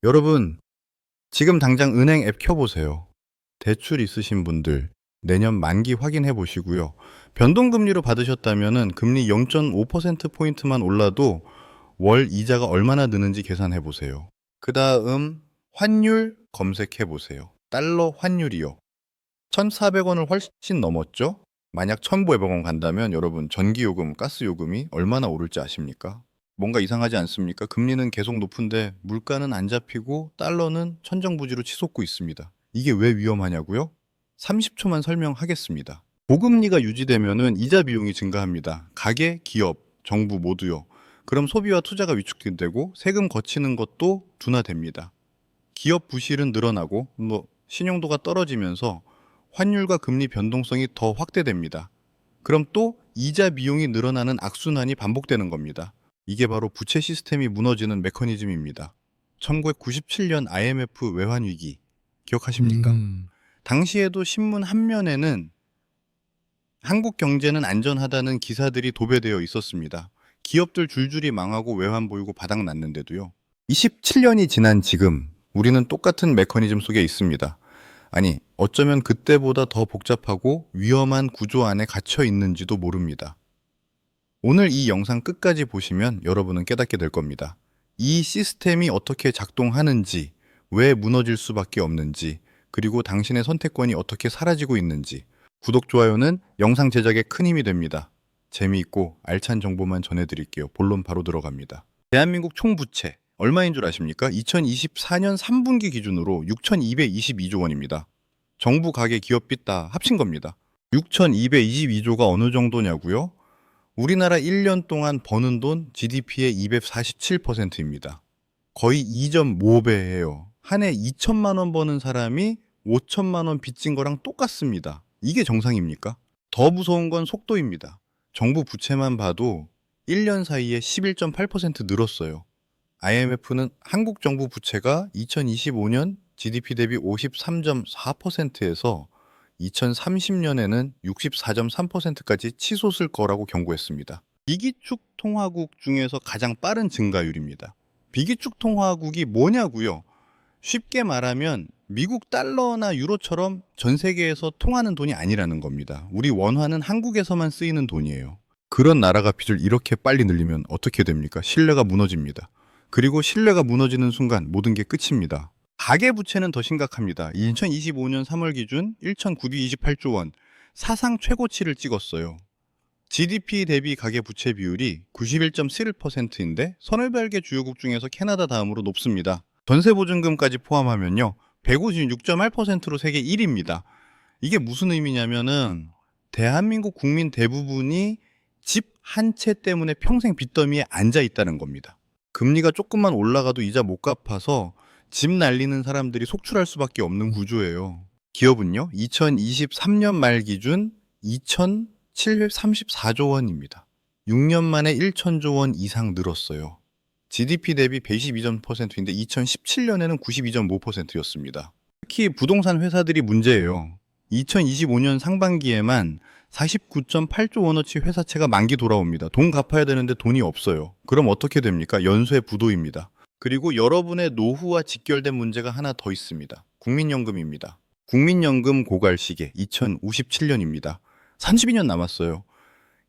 여러분, 지금 당장 은행 앱 켜보세요. 대출 있으신 분들, 내년 만기 확인해 보시고요. 변동금리로 받으셨다면 금리 0.5%포인트만 올라도 월 이자가 얼마나 느는지 계산해 보세요. 그 다음, 환율 검색해 보세요. 달러 환율이요. 1,400원을 훨씬 넘었죠? 만약 1,500원 간다면 여러분 전기요금, 가스요금이 얼마나 오를지 아십니까? 뭔가 이상하지 않습니까? 금리는 계속 높은데 물가는 안 잡히고 달러는 천정부지로 치솟고 있습니다. 이게 왜 위험하냐고요? 30초만 설명하겠습니다. 고금리가 유지되면은 이자 비용이 증가합니다. 가계, 기업, 정부 모두요. 그럼 소비와 투자가 위축되고 세금 거치는 것도 둔화됩니다. 기업 부실은 늘어나고 신용도가 떨어지면서 환율과 금리 변동성이 더 확대됩니다. 그럼 또 이자 비용이 늘어나는 악순환이 반복되는 겁니다. 이게 바로 부채 시스템이 무너지는 메커니즘입니다. 1997년 IMF 외환위기 기억하십니까? 당시에도 신문 한 면에는 한국 경제는 안전하다는 기사들이 도배되어 있었습니다. 기업들 줄줄이 망하고 외환 보이고 바닥났는데도요. 27년이 지난 지금 우리는 똑같은 메커니즘 속에 있습니다. 아니, 어쩌면 그때보다 더 복잡하고 위험한 구조 안에 갇혀 있는지도 모릅니다. 오늘 이 영상 끝까지 보시면 여러분은 깨닫게 될 겁니다. 이 시스템이 어떻게 작동하는지, 왜 무너질 수밖에 없는지, 그리고 당신의 선택권이 어떻게 사라지고 있는지. 구독, 좋아요는 영상 제작에 큰 힘이 됩니다. 재미있고 알찬 정보만 전해드릴게요. 본론 바로 들어갑니다. 대한민국 총부채 얼마인 줄 아십니까? 2024년 3분기 기준으로 6,222조 원입니다. 정부, 가계, 기업 빚 다 합친 겁니다. 6,222조가 어느 정도냐고요? 우리나라 1년 동안 버는 돈 GDP의 247%입니다. 거의 2.5배예요. 한 해 2천만 원 버는 사람이 5천만 원 빚진 거랑 똑같습니다. 이게 정상입니까? 더 무서운 건 속도입니다. 정부 부채만 봐도 1년 사이에 11.8% 늘었어요. IMF는 한국 정부 부채가 2025년 GDP 대비 53.4%에서 2030년에는 64.3%까지 치솟을 거라고 경고했습니다. 비기축 통화국 중에서 가장 빠른 증가율입니다. 비기축 통화국이 뭐냐고요? 쉽게 말하면 미국 달러나 유로처럼 전 세계에서 통하는 돈이 아니라는 겁니다. 우리 원화는 한국에서만 쓰이는 돈이에요. 그런 나라가 빚을 이렇게 빨리 늘리면 어떻게 됩니까? 신뢰가 무너집니다. 그리고 신뢰가 무너지는 순간 모든 게 끝입니다. 가계부채는 더 심각합니다. 2025년 3월 기준 1,928조 원, 사상 최고치를 찍었어요. GDP 대비 가계부채 비율이 91.7%인데 선을별계 주요국 중에서 캐나다 다음으로 높습니다. 전세보증금까지 포함하면요, 156.8%로 세계 1위입니다. 이게 무슨 의미냐면은 대한민국 국민 대부분이 집 한 채 때문에 평생 빚더미에 앉아 있다는 겁니다. 금리가 조금만 올라가도 이자 못 갚아서 집 날리는 사람들이 속출할 수밖에 없는 구조예요. 기업은요, 2023년 말 기준 2,734조 원입니다. 6년 만에 1,000조 원 이상 늘었어요. GDP 대비 122.%인데 2017년에는 92.5%였습니다. 특히 부동산 회사들이 문제예요. 2025년 상반기에만 49.8조 원어치 회사채가 만기 돌아옵니다. 돈 갚아야 되는데 돈이 없어요. 그럼 어떻게 됩니까? 연쇄 부도입니다. 그리고 여러분의 노후와 직결된 문제가 하나 더 있습니다. 국민연금입니다. 국민연금 고갈 시기 2057년입니다. 32년 남았어요.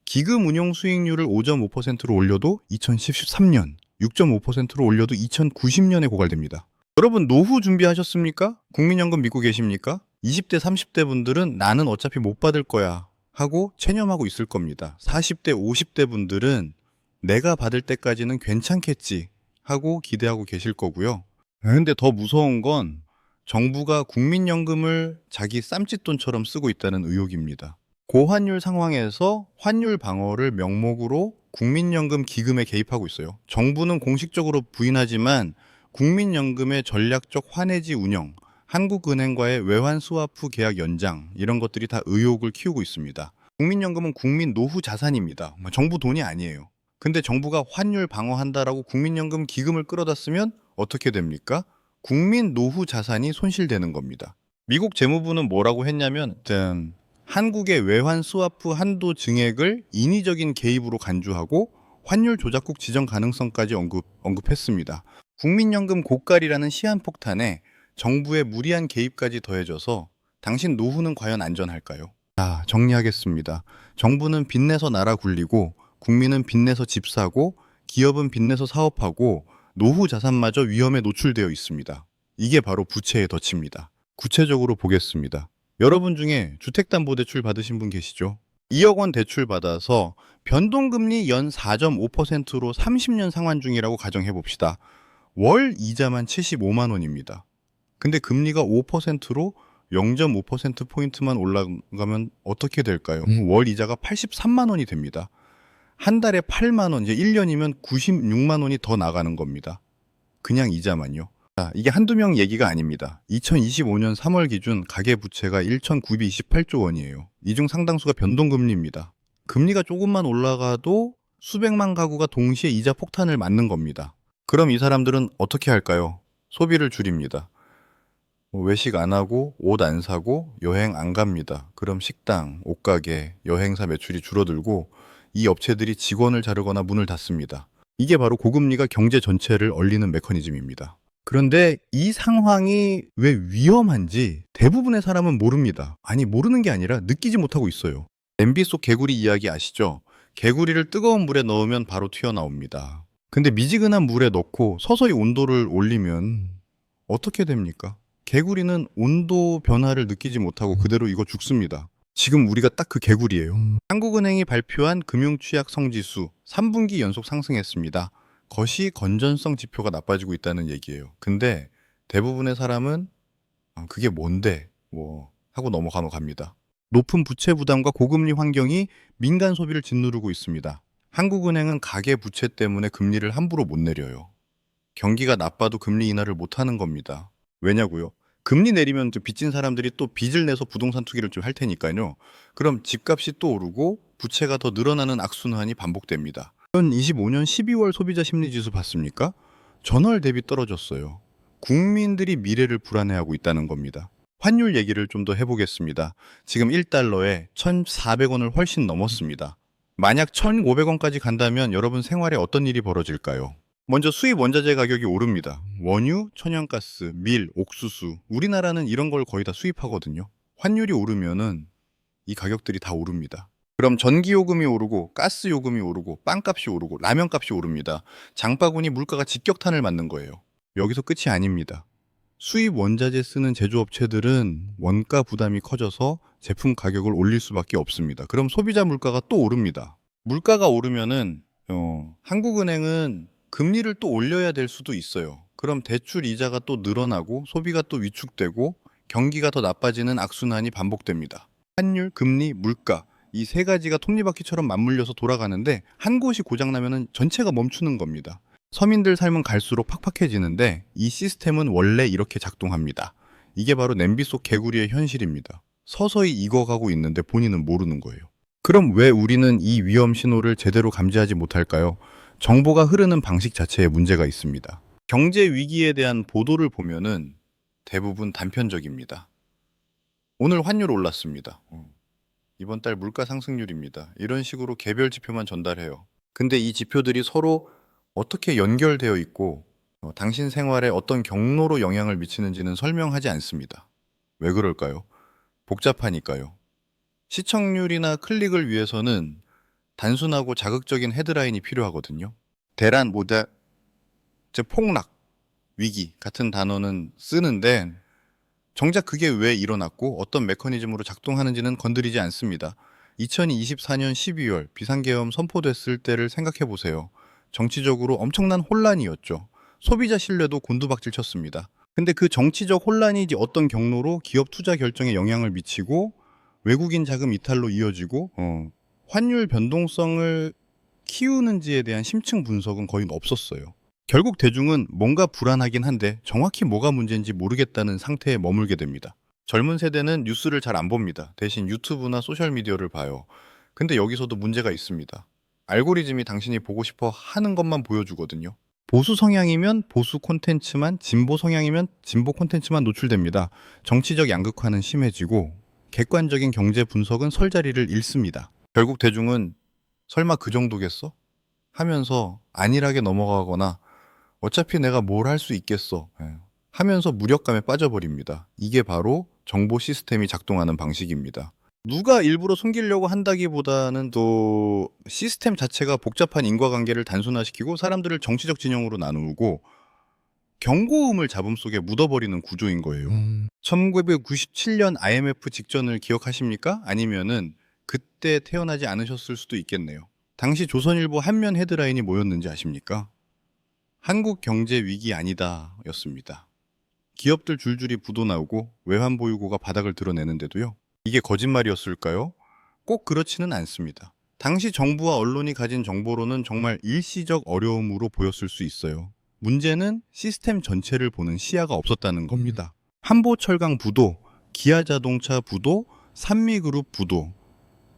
기금 운용 수익률을 5.5%로 올려도 2013년, 6.5%로 올려도 2090년에 고갈됩니다. 여러분 노후 준비하셨습니까? 국민연금 믿고 계십니까? 20대, 30대 분들은 나는 어차피 못 받을 거야 하고 체념하고 있을 겁니다. 40대, 50대 분들은 내가 받을 때까지는 괜찮겠지 하고 기대하고 계실 거고요. 근데 더 무서운 건 정부가 국민연금을 자기 쌈짓돈처럼 쓰고 있다는 의혹입니다. 고환율 상황에서 환율 방어를 명목으로 국민연금 기금에 개입하고 있어요. 정부는 공식적으로 부인하지만 국민연금의 전략적 환해지 운영, 한국은행과의 외환 스와프 계약 연장 이런 것들이 다 의혹을 키우고 있습니다. 국민연금은 국민 노후 자산입니다. 정부 돈이 아니에요. 근데 정부가 환율 방어한다라고 국민연금 기금을 끌어다 쓰면 어떻게 됩니까? 국민 노후 자산이 손실되는 겁니다. 미국 재무부는 뭐라고 했냐면 한국의 외환 스와프 한도 증액을 인위적인 개입으로 간주하고 환율 조작국 지정 가능성까지 언급했습니다. 국민연금 고갈이라는 시한폭탄에 정부의 무리한 개입까지 더해져서 당신 노후는 과연 안전할까요? 자, 정리하겠습니다. 정부는 빚내서 나라 굴리고 국민은 빚내서 집 사고 기업은 빚내서 사업하고 노후 자산마저 위험에 노출되어 있습니다. 이게 바로 부채의 덫입니다. 구체적으로 보겠습니다. 여러분 중에 주택담보대출 받으신 분 계시죠? 2억 원 대출 받아서 변동금리 연 4.5%로 30년 상환 중이라고 가정해 봅시다. 월 이자만 75만 원입니다. 근데 금리가 5%로 0.5%포인트만 올라가면 어떻게 될까요? 월 이자가 83만 원이 됩니다. 한 달에 8만 원, 이제 1년이면 96만 원이 더 나가는 겁니다. 그냥 이자만요. 자, 이게 한두 명 얘기가 아닙니다. 2025년 3월 기준 가계부채가 1,928조 원이에요. 이 중 상당수가 변동금리입니다. 금리가 조금만 올라가도 수백만 가구가 동시에 이자 폭탄을 맞는 겁니다. 그럼 이 사람들은 어떻게 할까요? 소비를 줄입니다. 외식 안 하고 옷 안 사고 여행 안 갑니다. 그럼 식당, 옷가게, 여행사 매출이 줄어들고 이 업체들이 직원을 자르거나 문을 닫습니다. 이게 바로 고금리가 경제 전체를 얼리는 메커니즘입니다. 그런데 이 상황이 왜 위험한지 대부분의 사람은 모릅니다. 아니, 모르는 게 아니라 느끼지 못하고 있어요. 냄비 속 개구리 이야기 아시죠? 개구리를 뜨거운 물에 넣으면 바로 튀어나옵니다. 근데 미지근한 물에 넣고 서서히 온도를 올리면 어떻게 됩니까? 개구리는 온도 변화를 느끼지 못하고 그대로 이거 죽습니다. 지금 우리가 딱 그 개구리예요. 한국은행이 발표한 금융취약 성지수 3분기 연속 상승했습니다. 거시 건전성 지표가 나빠지고 있다는 얘기예요. 근데 대부분의 사람은 그게 뭔데? 하고 넘어갑니다. 높은 부채 부담과 고금리 환경이 민간 소비를 짓누르고 있습니다. 한국은행은 가계 부채 때문에 금리를 함부로 못 내려요. 경기가 나빠도 금리 인하를 못 하는 겁니다. 왜냐고요? 금리 내리면 빚진 사람들이 또 빚을 내서 부동산 투기를 좀 할 테니까요. 그럼 집값이 또 오르고 부채가 더 늘어나는 악순환이 반복됩니다. 2025년 12월 소비자 심리지수 봤습니까? 전월 대비 떨어졌어요. 국민들이 미래를 불안해하고 있다는 겁니다. 환율 얘기를 좀 더 해보겠습니다. 지금 1달러에 1,400원을 훨씬 넘었습니다. 만약 1,500원까지 간다면 여러분 생활에 어떤 일이 벌어질까요? 먼저 수입 원자재 가격이 오릅니다. 원유, 천연가스, 밀, 옥수수, 우리나라는 이런 걸 거의 다 수입하거든요. 환율이 오르면은 이 가격들이 다 오릅니다. 그럼 전기요금이 오르고 가스요금이 오르고 빵값이 오르고 라면값이 오릅니다. 장바구니 물가가 직격탄을 맞는 거예요. 여기서 끝이 아닙니다. 수입 원자재 쓰는 제조업체들은 원가 부담이 커져서 제품 가격을 올릴 수밖에 없습니다. 그럼 소비자 물가가 또 오릅니다. 물가가 오르면은 한국은행은 금리를 또 올려야 될 수도 있어요. 그럼 대출 이자가 또 늘어나고 소비가 또 위축되고 경기가 더 나빠지는 악순환이 반복됩니다. 환율, 금리, 물가 이 세 가지가 톱니바퀴처럼 맞물려서 돌아가는데 한 곳이 고장나면 전체가 멈추는 겁니다. 서민들 삶은 갈수록 팍팍해지는데 이 시스템은 원래 이렇게 작동합니다. 이게 바로 냄비 속 개구리의 현실입니다. 서서히 익어가고 있는데 본인은 모르는 거예요. 그럼 왜 우리는 이 위험 신호를 제대로 감지하지 못할까요? 정보가 흐르는 방식 자체에 문제가 있습니다. 경제 위기에 대한 보도를 보면은 대부분 단편적입니다. 오늘 환율 올랐습니다. 이번 달 물가 상승률입니다. 이런 식으로 개별 지표만 전달해요. 근데 이 지표들이 서로 어떻게 연결되어 있고 당신 생활에 어떤 경로로 영향을 미치는지는 설명하지 않습니다. 왜 그럴까요? 복잡하니까요. 시청률이나 클릭을 위해서는 단순하고 자극적인 헤드라인이 필요하거든요. 대란, 폭락, 위기 같은 단어는 쓰는데 정작 그게 왜 일어났고 어떤 메커니즘으로 작동하는지는 건드리지 않습니다. 2024년 12월 비상계엄 선포됐을 때를 생각해 보세요. 정치적으로 엄청난 혼란이었죠. 소비자 신뢰도 곤두박질 쳤습니다. 근데 그 정치적 혼란이 이제 어떤 경로로 기업 투자 결정에 영향을 미치고 외국인 자금 이탈로 이어지고 환율 변동성을 키우는지에 대한 심층 분석은 거의 없었어요. 결국 대중은 뭔가 불안하긴 한데 정확히 뭐가 문제인지 모르겠다는 상태에 머물게 됩니다. 젊은 세대는 뉴스를 잘 안 봅니다. 대신 유튜브나 소셜미디어를 봐요. 근데 여기서도 문제가 있습니다. 알고리즘이 당신이 보고 싶어 하는 것만 보여주거든요. 보수 성향이면 보수 콘텐츠만, 진보 성향이면 진보 콘텐츠만 노출됩니다. 정치적 양극화는 심해지고 객관적인 경제 분석은 설 자리를 잃습니다. 결국 대중은 설마 그 정도겠어? 하면서 안일하게 넘어가거나 어차피 내가 뭘 할 수 있겠어. 하면서 무력감에 빠져버립니다. 이게 바로 정보 시스템이 작동하는 방식입니다. 누가 일부러 숨기려고 한다기보다는 또 시스템 자체가 복잡한 인과관계를 단순화시키고 사람들을 정치적 진영으로 나누고 경고음을 잡음 속에 묻어버리는 구조인 거예요. 1997년 IMF 직전을 기억하십니까? 아니면은 그때 태어나지 않으셨을 수도 있겠네요. 당시 조선일보 한면 헤드라인이 뭐였는지 아십니까? 한국 경제 위기 아니다 였습니다. 기업들 줄줄이 부도 나오고 외환 보유고가 바닥을 드러내는데도요. 이게 거짓말이었을까요? 꼭 그렇지는 않습니다. 당시 정부와 언론이 가진 정보로는 정말 일시적 어려움으로 보였을 수 있어요. 문제는 시스템 전체를 보는 시야가 없었다는 겁니다. 한보철강 부도, 기아자동차 부도, 산미그룹 부도.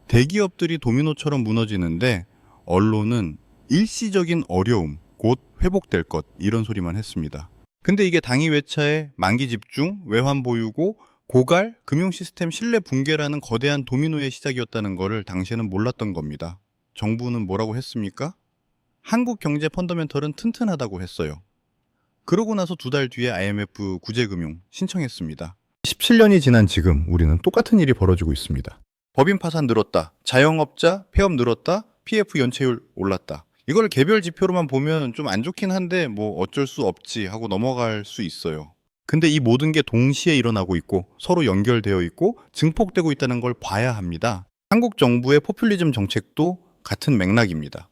대기업들이 도미노처럼 무너지는데 언론은 일시적인 어려움, 곧 회복될 것 이런 소리만 했습니다. 근데 이게 당위 외차에 만기 집중, 외환 보유고, 고갈, 금융 시스템 신뢰 붕괴라는 거대한 도미노의 시작이었다는 것을 당시에는 몰랐던 겁니다. 정부는 뭐라고 했습니까? 한국 경제 펀더멘털은 튼튼하다고 했어요. 그러고 나서 2달 뒤에 IMF 구제금융 신청했습니다. 17년이 지난 지금 우리는 똑같은 일이 벌어지고 있습니다. 법인 파산 늘었다. 자영업자 폐업 늘었다. PF 연체율 올랐다. 이걸 개별 지표로만 보면 좀 안 좋긴 한데 뭐 어쩔 수 없지 하고 넘어갈 수 있어요. 근데 이 모든 게 동시에 일어나고 있고 서로 연결되어 있고 증폭되고 있다는 걸 봐야 합니다. 한국 정부의 포퓰리즘 정책도 같은 맥락입니다.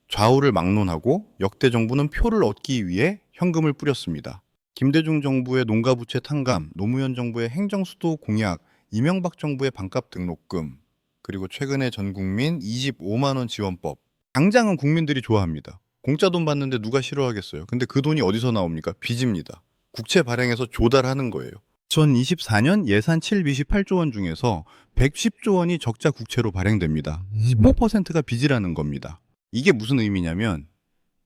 좌우를 막론하고 역대 정부는 표를 얻기 위해 현금을 뿌렸습니다. 김대중 정부의 농가부채 탕감, 노무현 정부의 행정수도 공약, 이명박 정부의 반값 등록금, 그리고 최근에 전국민 25만 원 지원법. 당장은 국민들이 좋아합니다. 공짜 돈 받는데 누가 싫어하겠어요. 근데 그 돈이 어디서 나옵니까? 빚입니다. 국채 발행해서 조달하는 거예요. 2024년 예산 728조 원 중에서 110조 원이 적자 국채로 발행됩니다. 15%가 빚이라는 겁니다. 이게 무슨 의미냐면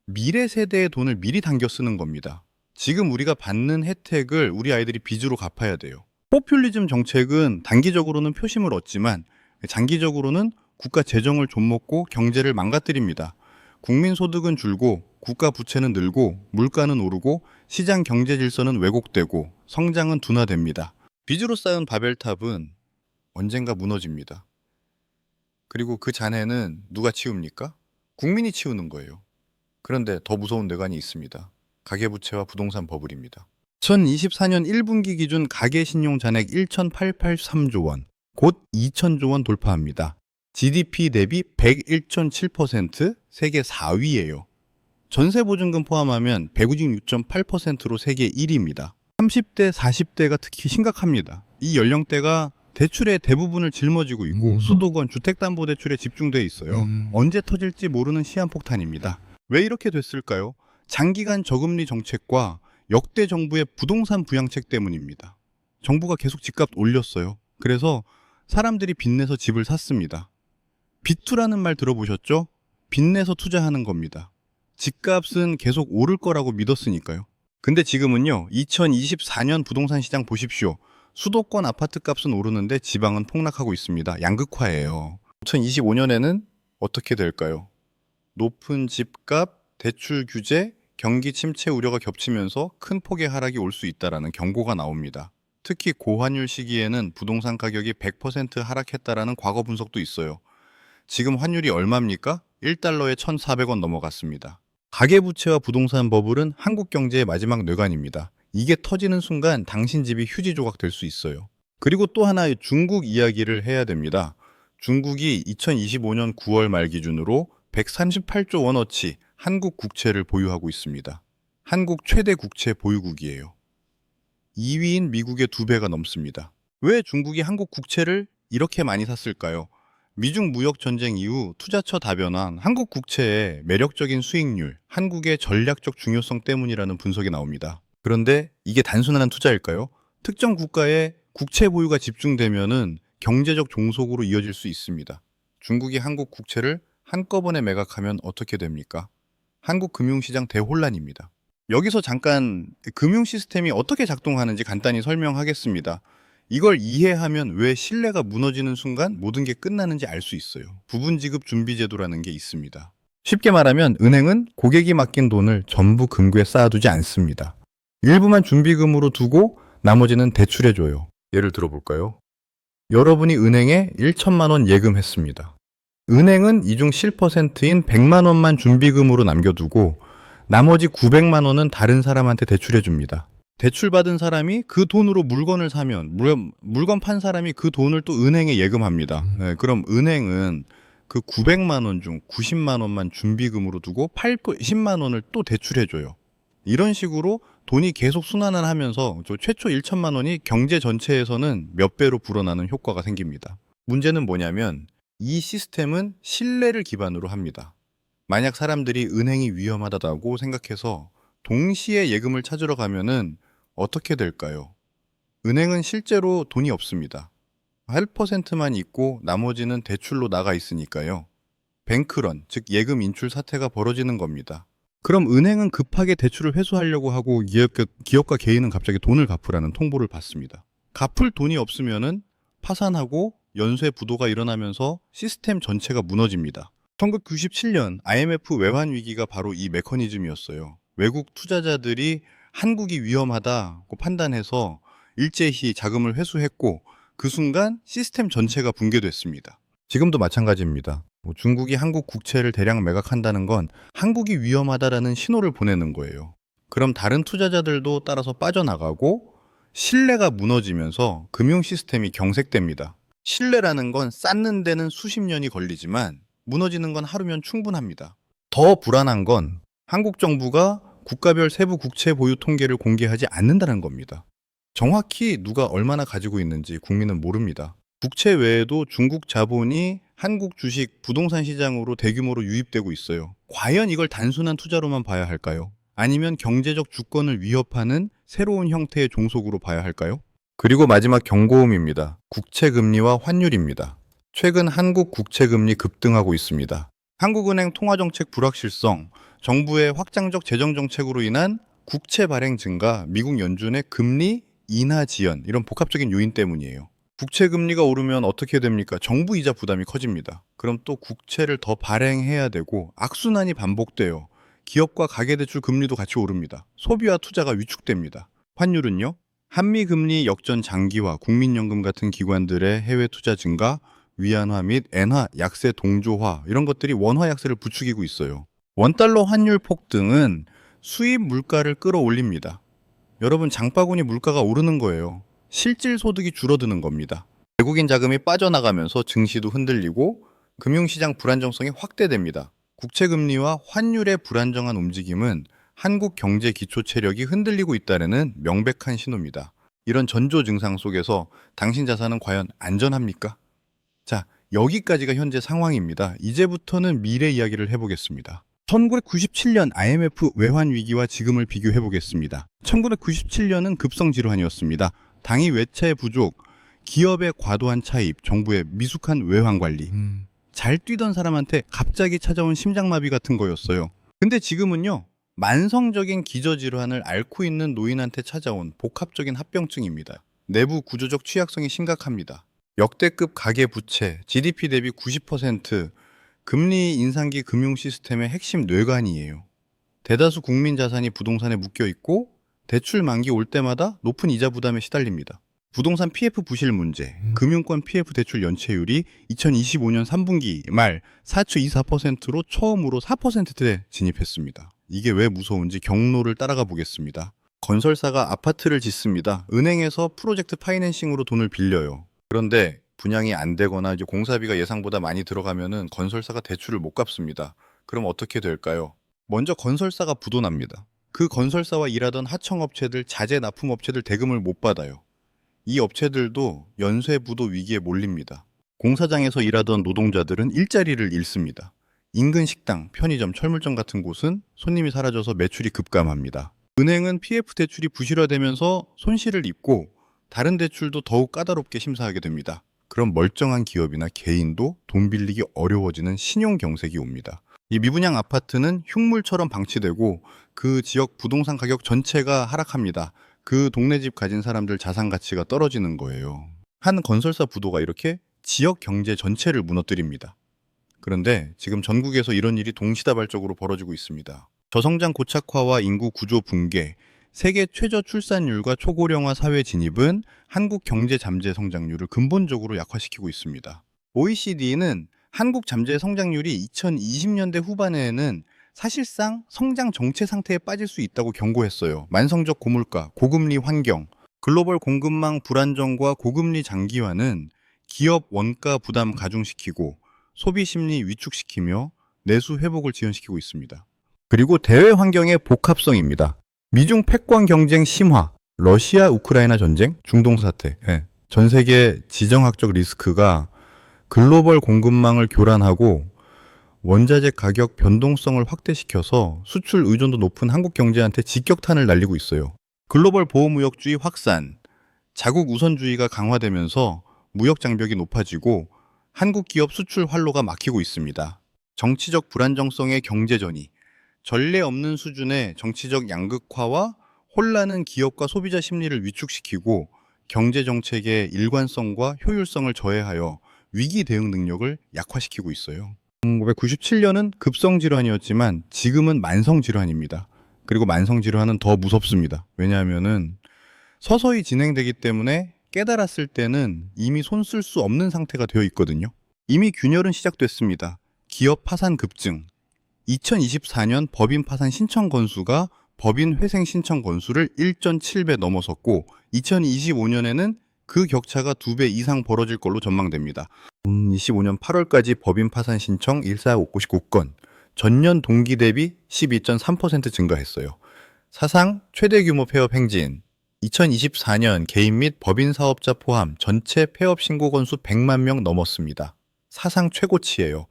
미래 세대의 돈을 미리 당겨 쓰는 겁니다. 지금 우리가 받는 혜택을 우리 아이들이 빚으로 갚아야 돼요. 포퓰리즘 정책은 단기적으로는 표심을 얻지만 장기적으로는 국가 재정을 좀먹고 경제를 망가뜨립니다. 국민 소득은 줄고 국가 부채는 늘고 물가는 오르고 시장 경제 질서는 왜곡되고 성장은 둔화됩니다. 빚으로 쌓은 바벨탑은 언젠가 무너집니다. 그리고 그 잔해는 누가 치웁니까? 국민이 치우는 거예요. 그런데 더 무서운 뇌관이 있습니다. 가계부채와 부동산 버블입니다. 2024년 1분기 기준 가계신용 잔액 1,883조 원, 곧 2,000조 원 돌파합니다. GDP 대비 101.7%, 세계 4위예요. 전세보증금 포함하면 196.8%로 세계 1위입니다. 30대, 40대가 특히 심각합니다. 이 연령대가 대출의 대부분을 짊어지고 있고 수도권, 주택담보대출에 집중돼 있어요. 언제 터질지 모르는 시한폭탄입니다. 왜 이렇게 됐을까요? 장기간 저금리 정책과 역대 정부의 부동산 부양책 때문입니다. 정부가 계속 집값 올렸어요. 그래서 사람들이 빚내서 집을 샀습니다. 빚투라는 말 들어보셨죠? 빚내서 투자하는 겁니다. 집값은 계속 오를 거라고 믿었으니까요. 근데 지금은요, 2024년 부동산 시장 보십시오. 수도권 아파트 값은 오르는데 지방은 폭락하고 있습니다. 양극화예요. 2025년에는 어떻게 될까요? 높은 집값, 대출 규제, 경기 침체 우려가 겹치면서 큰 폭의 하락이 올 수 있다는 경고가 나옵니다. 특히 고환율 시기에는 부동산 가격이 100% 하락했다라는 과거 분석도 있어요. 지금 환율이 얼마입니까? 1달러에 1,400원 넘어갔습니다. 가계부채와 부동산 버블은 한국 경제의 마지막 뇌관입니다. 이게 터지는 순간 당신 집이 휴지 조각 될 수 있어요. 그리고 또 하나의 중국 이야기를 해야 됩니다. 중국이 2025년 9월 말 기준으로 138조 원어치 한국 국채를 보유하고 있습니다. 한국 최대 국채 보유국이에요. 2위인 미국의 2배가 넘습니다. 왜 중국이 한국 국채를 이렇게 많이 샀을까요? 미중 무역 전쟁 이후 투자처 다변화, 한국 국채의 매력적인 수익률, 한국의 전략적 중요성 때문이라는 분석이 나옵니다. 그런데 이게 단순한 투자일까요? 특정 국가의 국채 보유가 집중되면은 경제적 종속으로 이어질 수 있습니다. 중국이 한국 국채를 한꺼번에 매각하면 어떻게 됩니까? 한국 금융시장 대혼란입니다. 여기서 잠깐 금융 시스템이 어떻게 작동하는지 간단히 설명하겠습니다. 이걸 이해하면 왜 신뢰가 무너지는 순간 모든 게 끝나는지 알 수 있어요. 부분 지급 준비 제도라는 게 있습니다. 쉽게 말하면 은행은 고객이 맡긴 돈을 전부 금고에 쌓아두지 않습니다. 일부만 준비금으로 두고 나머지는 대출해줘요. 예를 들어볼까요? 여러분이 은행에 1천만 원 예금했습니다. 은행은 이 중 실퍼센트인 100만 원만 준비금으로 남겨두고 나머지 900만 원은 다른 사람한테 대출해줍니다. 대출받은 사람이 그 돈으로 물건을 사면 물건 판 사람이 그 돈을 또 은행에 예금합니다. 네, 그럼 은행은 그 900만 원 중 90만 원만 준비금으로 두고 80만 원을 또 대출해줘요. 이런 식으로 돈이 계속 순환을 하면서 최초 1천만 원이 경제 전체에서는 몇 배로 불어나는 효과가 생깁니다. 문제는 뭐냐면 이 시스템은 신뢰를 기반으로 합니다. 만약 사람들이 은행이 위험하다고 생각해서 동시에 예금을 찾으러 가면은 어떻게 될까요? 은행은 실제로 돈이 없습니다. 8%만 있고 나머지는 대출로 나가 있으니까요. 뱅크런, 즉 예금 인출 사태가 벌어지는 겁니다. 그럼 은행은 급하게 대출을 회수하려고 하고 기업과 개인은 갑자기 돈을 갚으라는 통보를 받습니다. 갚을 돈이 없으면은 파산하고 연쇄 부도가 일어나면서 시스템 전체가 무너집니다. 1997년 IMF 외환 위기가 바로 이 메커니즘이었어요. 외국 투자자들이 한국이 위험하다고 판단해서 일제히 자금을 회수했고 그 순간 시스템 전체가 붕괴됐습니다. 지금도 마찬가지입니다. 중국이 한국 국채를 대량 매각한다는 건 한국이 위험하다라는 신호를 보내는 거예요. 그럼 다른 투자자들도 따라서 빠져나가고 신뢰가 무너지면서 금융 시스템이 경색됩니다. 신뢰라는 건 쌓는 데는 수십 년이 걸리지만 무너지는 건 하루면 충분합니다. 더 불안한 건 한국 정부가 국가별 세부 국채 보유 통계를 공개하지 않는다는 겁니다. 정확히 누가 얼마나 가지고 있는지 국민은 모릅니다. 국채 외에도 중국 자본이 한국 주식, 부동산 시장으로 대규모로 유입되고 있어요. 과연 이걸 단순한 투자로만 봐야 할까요? 아니면 경제적 주권을 위협하는 새로운 형태의 종속으로 봐야 할까요? 그리고 마지막 경고음입니다. 국채금리와 환율입니다. 최근 한국 국채금리 급등하고 있습니다. 한국은행 통화정책 불확실성, 정부의 확장적 재정정책으로 인한 국채 발행 증가, 미국 연준의 금리 인하 지연, 이런 복합적인 요인 때문이에요. 국채 금리가 오르면 어떻게 됩니까? 정부 이자 부담이 커집니다. 그럼 또 국채를 더 발행해야 되고 악순환이 반복돼요. 기업과 가계대출 금리도 같이 오릅니다. 소비와 투자가 위축됩니다. 환율은요? 한미 금리 역전 장기화, 국민연금 같은 기관들의 해외 투자 증가, 위안화 및 엔화 약세 동조화, 이런 것들이 원화 약세를 부추기고 있어요. 원달러 환율 폭등은 수입 물가를 끌어올립니다. 여러분, 장바구니 물가가 오르는 거예요. 실질 소득이 줄어드는 겁니다. 외국인 자금이 빠져나가면서 증시도 흔들리고 금융시장 불안정성이 확대됩니다. 국채금리와 환율의 불안정한 움직임은 한국 경제 기초 체력이 흔들리고 있다는 명백한 신호입니다. 이런 전조 증상 속에서 당신 자산은 과연 안전합니까? 자, 여기까지가 현재 상황입니다. 이제부터는 미래 이야기를 해보겠습니다. 1997년 IMF 외환 위기와 지금을 비교해 보겠습니다. 1997년은 급성 질환이었습니다. 당이 외채 부족, 기업의 과도한 차입, 정부의 미숙한 외환 관리. 잘 뛰던 사람한테 갑자기 찾아온 심장마비 같은 거였어요. 근데 지금은요, 만성적인 기저질환을 앓고 있는 노인한테 찾아온 복합적인 합병증입니다. 내부 구조적 취약성이 심각합니다. 역대급 가계부채, GDP 대비 90%, 금리 인상기 금융 시스템의 핵심 뇌관이에요. 대다수 국민 자산이 부동산에 묶여 있고 대출 만기 올 때마다 높은 이자 부담에 시달립니다. 부동산 PF 부실 문제, 금융권 PF 대출 연체율이 2025년 3분기 말 4.24%로 처음으로 4%대 진입했습니다. 이게 왜 무서운지 경로를 따라가 보겠습니다. 건설사가 아파트를 짓습니다. 은행에서 프로젝트 파이낸싱으로 돈을 빌려요. 그런데 분양이 안 되거나 이제 공사비가 예상보다 많이 들어가면은 건설사가 대출을 못 갚습니다. 그럼 어떻게 될까요? 먼저 건설사가 부도납니다. 그 건설사와 일하던 하청업체들, 자재 납품업체들 대금을 못 받아요. 이 업체들도 연쇄 부도 위기에 몰립니다. 공사장에서 일하던 노동자들은 일자리를 잃습니다. 인근 식당, 편의점, 철물점 같은 곳은 손님이 사라져서 매출이 급감합니다. 은행은 PF 대출이 부실화되면서 손실을 입고 다른 대출도 더욱 까다롭게 심사하게 됩니다. 그럼 멀쩡한 기업이나 개인도 돈 빌리기 어려워지는 신용 경색이 옵니다. 이 미분양 아파트는 흉물처럼 방치되고 그 지역 부동산 가격 전체가 하락합니다. 그 동네 집 가진 사람들 자산 가치가 떨어지는 거예요. 한 건설사 부도가 이렇게 지역 경제 전체를 무너뜨립니다. 그런데 지금 전국에서 이런 일이 동시다발적으로 벌어지고 있습니다. 저성장 고착화와 인구 구조 붕괴, 세계 최저 출산율과 초고령화 사회 진입은 한국 경제 잠재 성장률을 근본적으로 약화시키고 있습니다. OECD는 한국 잠재 성장률이 2020년대 후반에는 사실상 성장 정체 상태에 빠질 수 있다고 경고했어요. 만성적 고물가, 고금리 환경, 글로벌 공급망 불안정과 고금리 장기화는 기업 원가 부담 가중시키고 소비 심리 위축시키며 내수 회복을 지연시키고 있습니다. 그리고 대외 환경의 복합성입니다. 미중 패권 경쟁 심화, 러시아 우크라이나 전쟁, 중동 사태, 전 세계 지정학적 리스크가 글로벌 공급망을 교란하고 원자재 가격 변동성을 확대시켜서 수출 의존도 높은 한국 경제한테 직격탄을 날리고 있어요. 글로벌 보호무역주의 확산, 자국 우선주의가 강화되면서 무역 장벽이 높아지고 한국 기업 수출 활로가 막히고 있습니다. 정치적 불안정성의 경제전이, 전례 없는 수준의 정치적 양극화와 혼란은 기업과 소비자 심리를 위축시키고 경제정책의 일관성과 효율성을 저해하여 위기 대응 능력을 약화시키고 있어요. 1997년은 급성질환이었지만 지금은 만성질환입니다. 그리고 만성질환은 더 무섭습니다. 왜냐하면은 서서히 진행되기 때문에 깨달았을 때는 이미 손 쓸 수 없는 상태가 되어 있거든요. 이미 균열은 시작됐습니다. 기업 파산 급증. 2024년 법인 파산 신청 건수가 법인 회생 신청 건수를 1.7배 넘어섰고 2025년에는 그 격차가 2배 이상 벌어질 걸로 전망됩니다. 25년 8월까지 법인 파산 신청 1,459건, 전년 동기 대비 12.3% 증가했어요. 사상 최대 규모 폐업 행진. 2024년 개인 및 법인 사업자 포함 전체 폐업 신고 건수 100만 명 넘었습니다. 사상 최고치예요.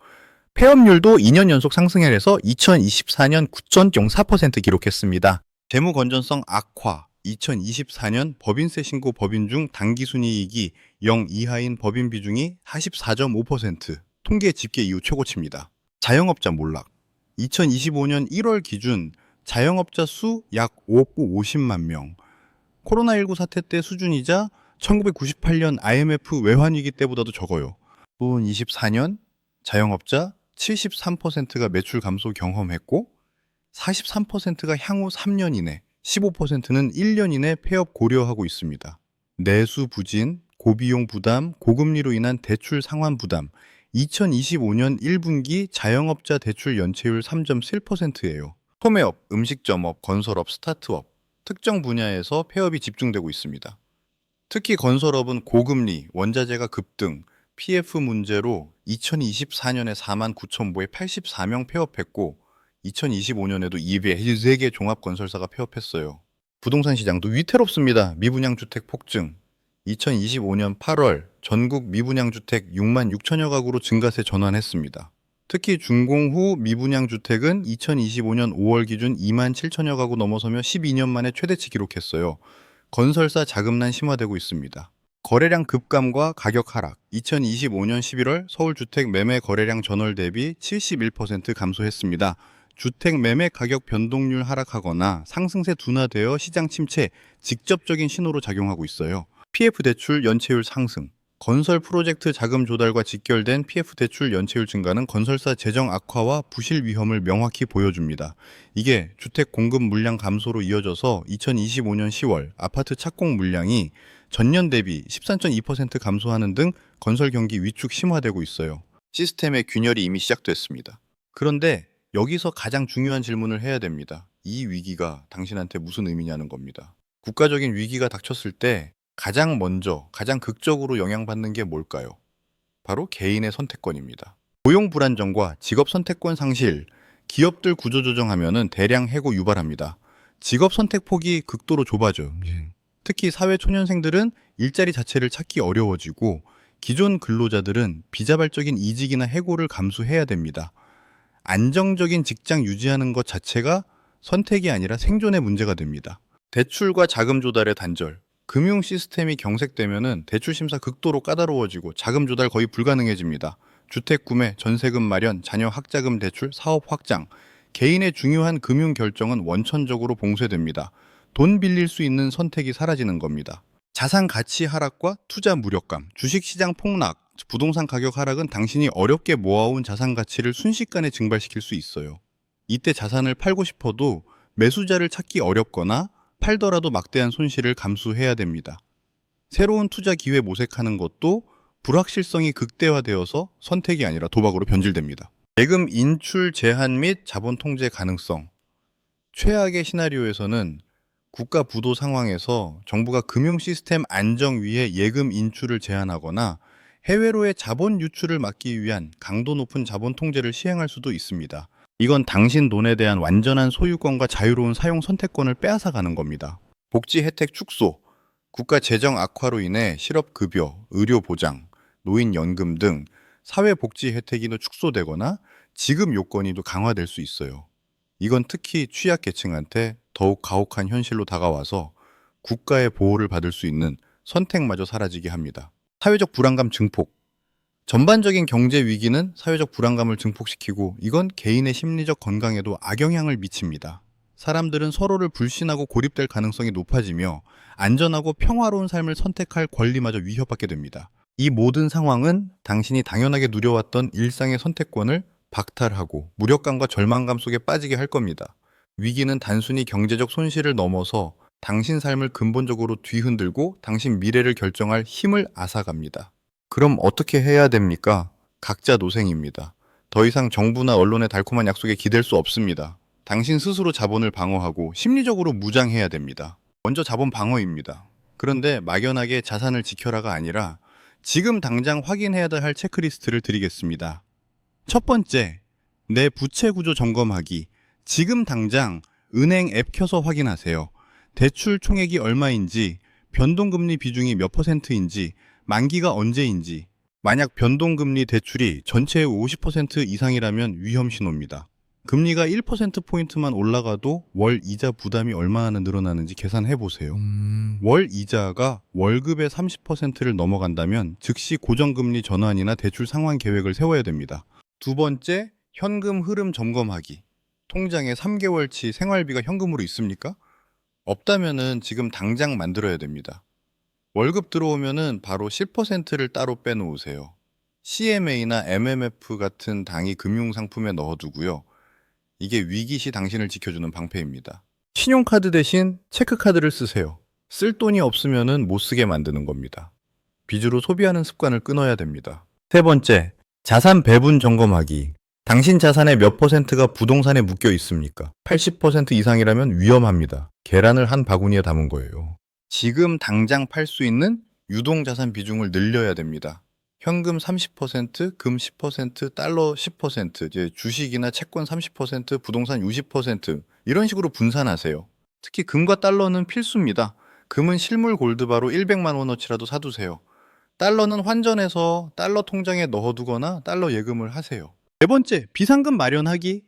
폐업률도 2년 연속 상승해서 2024년 9.04% 기록했습니다. 재무 건전성 악화. 2024년 법인세 신고 법인 중 당기순이익이 0 이하인 법인 비중이 44.5%, 통계 집계 이후 최고치입니다. 자영업자 몰락. 2025년 1월 기준 자영업자 수 약 5억 50만 명. 코로나19 사태 때 수준이자 1998년 IMF 외환위기 때보다도 적어요. 2024년 자영업자 73%가 매출 감소 경험했고 43%가 향후 3년 이내, 15%는 1년 이내 폐업 고려하고 있습니다. 내수 부진, 고비용 부담, 고금리로 인한 대출 상환 부담. 2025년 1분기 자영업자 대출 연체율 3.7%예요. 소매업, 음식점업, 건설업, 스타트업, 특정 분야에서 폐업이 집중되고 있습니다. 특히 건설업은 고금리, 원자재가 급등, PF 문제로 2024년에 4만 9천 보에 84명 폐업했고 2025년에도 203개 종합건설사가 폐업했어요. 부동산 시장도 위태롭습니다. 미분양 주택 폭증. 2025년 8월 전국 미분양 주택 6만 6천여 가구로 증가세 전환했습니다. 특히 준공 후 미분양 주택은 2025년 5월 기준 2만 7천여 가구 넘어서며 12년 만에 최대치 기록했어요. 건설사 자금난 심화되고 있습니다. 거래량 급감과 가격 하락. 2025년 11월 서울 주택 매매 거래량 전월 대비 71% 감소했습니다. 주택 매매 가격 변동률 하락하거나 상승세 둔화되어 시장 침체 직접적인 신호로 작용하고 있어요. PF 대출 연체율 상승. 건설 프로젝트 자금 조달과 직결된 PF 대출 연체율 증가는 건설사 재정 악화와 부실 위험을 명확히 보여줍니다. 이게 주택 공급 물량 감소로 이어져서 2025년 10월 아파트 착공 물량이 전년 대비 13.2% 감소하는 등 건설 경기 위축 심화되고 있어요. 시스템의 균열이 이미 시작됐습니다. 그런데 여기서 가장 중요한 질문을 해야 됩니다. 이 위기가 당신한테 무슨 의미냐는 겁니다. 국가적인 위기가 닥쳤을 때 가장 먼저, 가장 극적으로 영향받는 게 뭘까요? 바로 개인의 선택권입니다. 고용 불안정과 직업 선택권 상실, 기업들 구조조정하면 대량 해고 유발합니다. 직업 선택 폭이 극도로 좁아져요. 특히 사회 초년생들은 일자리 자체를 찾기 어려워지고 기존 근로자들은 비자발적인 이직이나 해고를 감수해야 됩니다. 안정적인 직장 유지하는 것 자체가 선택이 아니라 생존의 문제가 됩니다. 대출과 자금 조달의 단절. 금융 시스템이 경색되면은 대출 심사 극도로 까다로워지고 자금 조달 거의 불가능해집니다. 주택 구매, 전세금 마련, 자녀 학자금 대출, 사업 확장. 개인의 중요한 금융 결정은 원천적으로 봉쇄됩니다. 돈 빌릴 수 있는 선택이 사라지는 겁니다. 자산 가치 하락과 투자 무력감, 주식시장 폭락, 부동산 가격 하락은 당신이 어렵게 모아온 자산 가치를 순식간에 증발시킬 수 있어요. 이때 자산을 팔고 싶어도 매수자를 찾기 어렵거나 팔더라도 막대한 손실을 감수해야 됩니다. 새로운 투자 기회 모색하는 것도 불확실성이 극대화되어서 선택이 아니라 도박으로 변질됩니다. 예금 인출 제한 및 자본 통제 가능성. 최악의 시나리오에서는 국가 부도 상황에서 정부가 금융 시스템 안정 위에 예금 인출을 제한하거나 해외로의 자본 유출을 막기 위한 강도 높은 자본 통제를 시행할 수도 있습니다. 이건 당신 돈에 대한 완전한 소유권과 자유로운 사용 선택권을 빼앗아가는 겁니다. 복지 혜택 축소. 국가 재정 악화로 인해 실업급여, 의료보장, 노인연금 등 사회복지 혜택이 더 축소되거나 지급 요건이 더 강화될 수 있어요. 이건 특히 취약계층한테 더욱 가혹한 현실로 다가와서 국가의 보호를 받을 수 있는 선택마저 사라지게 합니다. 사회적 불안감 증폭. 전반적인 경제 위기는 사회적 불안감을 증폭시키고 이건 개인의 심리적 건강에도 악영향을 미칩니다. 사람들은 서로를 불신하고 고립될 가능성이 높아지며 안전하고 평화로운 삶을 선택할 권리마저 위협받게 됩니다. 이 모든 상황은 당신이 당연하게 누려왔던 일상의 선택권을 박탈하고 무력감과 절망감 속에 빠지게 할 겁니다. 위기는 단순히 경제적 손실을 넘어서 당신 삶을 근본적으로 뒤흔들고 당신 미래를 결정할 힘을 앗아갑니다. 그럼 어떻게 해야 됩니까? 각자 노생입니다. 더 이상 정부나 언론의 달콤한 약속에 기댈 수 없습니다. 당신 스스로 자본을 방어하고 심리적으로 무장해야 됩니다. 먼저 자본 방어입니다. 그런데 막연하게 자산을 지켜라가 아니라 지금 당장 확인해야 할 체크리스트를 드리겠습니다. 첫 번째, 내 부채 구조 점검하기. 지금 당장 은행 앱 켜서 확인하세요. 대출 총액이 얼마인지, 변동금리 비중이 몇 %인지, 만기가 언제인지. 만약 변동금리 대출이 전체의 50% 이상이라면 위험 신호입니다. 금리가 1%포인트만 올라가도 월 이자 부담이 얼마나 늘어나는지 계산해 보세요. 월 이자가 월급의 30%를 넘어간다면 즉시 고정금리 전환이나 대출 상환 계획을 세워야 됩니다. 두 번째, 현금 흐름 점검하기. 통장에 3개월치 생활비가 현금으로 있습니까? 없다면은 지금 당장 만들어야 됩니다. 월급 들어오면은 바로 10%를 따로 빼놓으세요. CMA나 MMF 같은 당위 금융상품에 넣어두고요. 이게 위기 시 당신을 지켜주는 방패입니다. 신용카드 대신 체크카드를 쓰세요. 쓸 돈이 없으면은 못 쓰게 만드는 겁니다. 빚으로 소비하는 습관을 끊어야 됩니다. 세 번째, 자산 배분 점검하기. 당신 자산의 몇 %가 부동산에 묶여 있습니까? 80% 이상이라면 위험합니다. 계란을 한 바구니에 담은 거예요. 지금 당장 팔 수 있는 유동자산 비중을 늘려야 됩니다. 현금 30%, 금 10%, 달러 10%, 이제 주식이나 채권 30%, 부동산 60% 이런 식으로 분산하세요. 특히 금과 달러는 필수입니다. 금은 실물 골드바로 100만 원어치라도 사두세요. 달러는 환전해서 달러 통장에 넣어두거나 달러 예금을 하세요. 네 번째, 비상금 마련하기.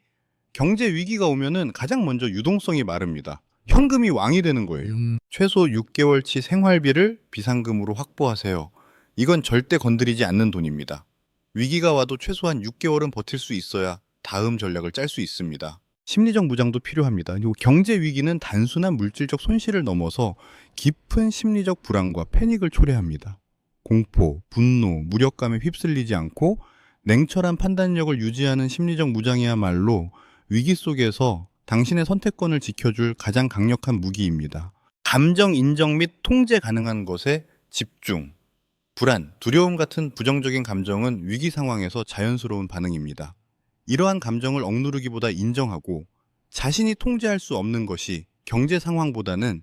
경제 위기가 오면은 가장 먼저 유동성이 마릅니다. 현금이 왕이 되는 거예요. 최소 6개월치 생활비를 비상금으로 확보하세요. 이건 절대 건드리지 않는 돈입니다. 위기가 와도 최소한 6개월은 버틸 수 있어야 다음 전략을 짤 수 있습니다. 심리적 무장도 필요합니다. 그리고 경제 위기는 단순한 물질적 손실을 넘어서 깊은 심리적 불안과 패닉을 초래합니다. 공포, 분노, 무력감에 휩쓸리지 않고 냉철한 판단력을 유지하는 심리적 무장이야말로 위기 속에서 당신의 선택권을 지켜줄 가장 강력한 무기입니다. 감정 인정 및 통제 가능한 것에 집중. 불안, 두려움 같은 부정적인 감정은 위기 상황에서 자연스러운 반응입니다. 이러한 감정을 억누르기보다 인정하고 자신이 통제할 수 없는 것이 경제 상황보다는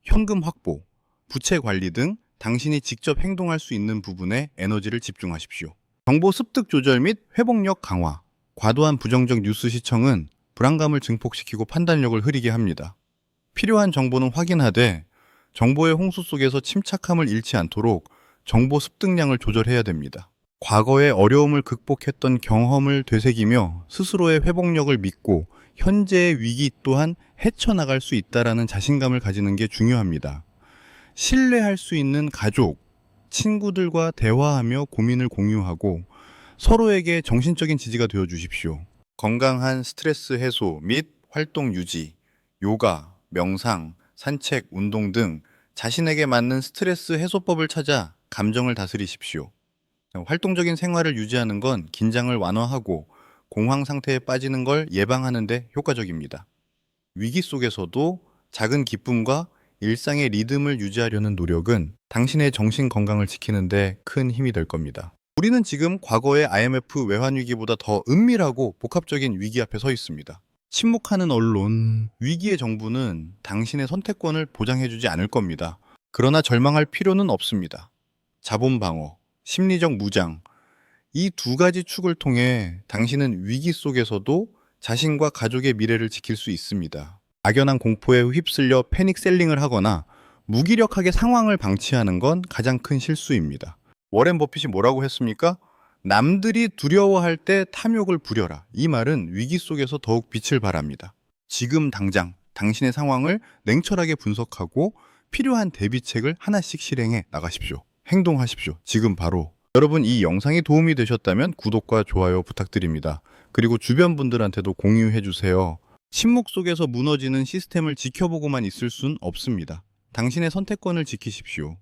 현금 확보, 부채 관리 등 당신이 직접 행동할 수 있는 부분에 에너지를 집중하십시오. 정보 습득 조절 및 회복력 강화. 과도한 부정적 뉴스 시청은 불안감을 증폭시키고 판단력을 흐리게 합니다. 필요한 정보는 확인하되 정보의 홍수 속에서 침착함을 잃지 않도록 정보 습득량을 조절해야 됩니다. 과거의 어려움을 극복했던 경험을 되새기며 스스로의 회복력을 믿고 현재의 위기 또한 헤쳐나갈 수 있다는 자신감을 가지는 게 중요합니다. 신뢰할 수 있는 가족, 친구들과 대화하며 고민을 공유하고 서로에게 정신적인 지지가 되어 주십시오. 건강한 스트레스 해소 및 활동 유지, 요가, 명상, 산책, 운동 등 자신에게 맞는 스트레스 해소법을 찾아 감정을 다스리십시오. 활동적인 생활을 유지하는 건 긴장을 완화하고 공황 상태에 빠지는 걸 예방하는 데 효과적입니다. 위기 속에서도 작은 기쁨과 일상의 리듬을 유지하려는 노력은 당신의 정신 건강을 지키는 데 큰 힘이 될 겁니다. 우리는 지금 과거의 IMF 외환 위기보다 더 은밀하고 복합적인 위기 앞에 서 있습니다. 침묵하는 언론, 위기의 정부는 당신의 선택권을 보장해주지 않을 겁니다. 그러나 절망할 필요는 없습니다. 자본 방어, 심리적 무장, 이 두 가지 축을 통해 당신은 위기 속에서도 자신과 가족의 미래를 지킬 수 있습니다. 막연한 공포에 휩쓸려 패닉 셀링을 하거나 무기력하게 상황을 방치하는 건 가장 큰 실수입니다. 워렌 버핏이 뭐라고 했습니까? 남들이 두려워할 때 탐욕을 부려라. 이 말은 위기 속에서 더욱 빛을 발합니다. 지금 당장 당신의 상황을 냉철하게 분석하고 필요한 대비책을 하나씩 실행해 나가십시오. 행동하십시오. 지금 바로. 여러분, 이 영상이 도움이 되셨다면 구독과 좋아요 부탁드립니다. 그리고 주변 분들한테도 공유해 주세요. 침묵 속에서 무너지는 시스템을 지켜보고만 있을 순 없습니다. 당신의 선택권을 지키십시오.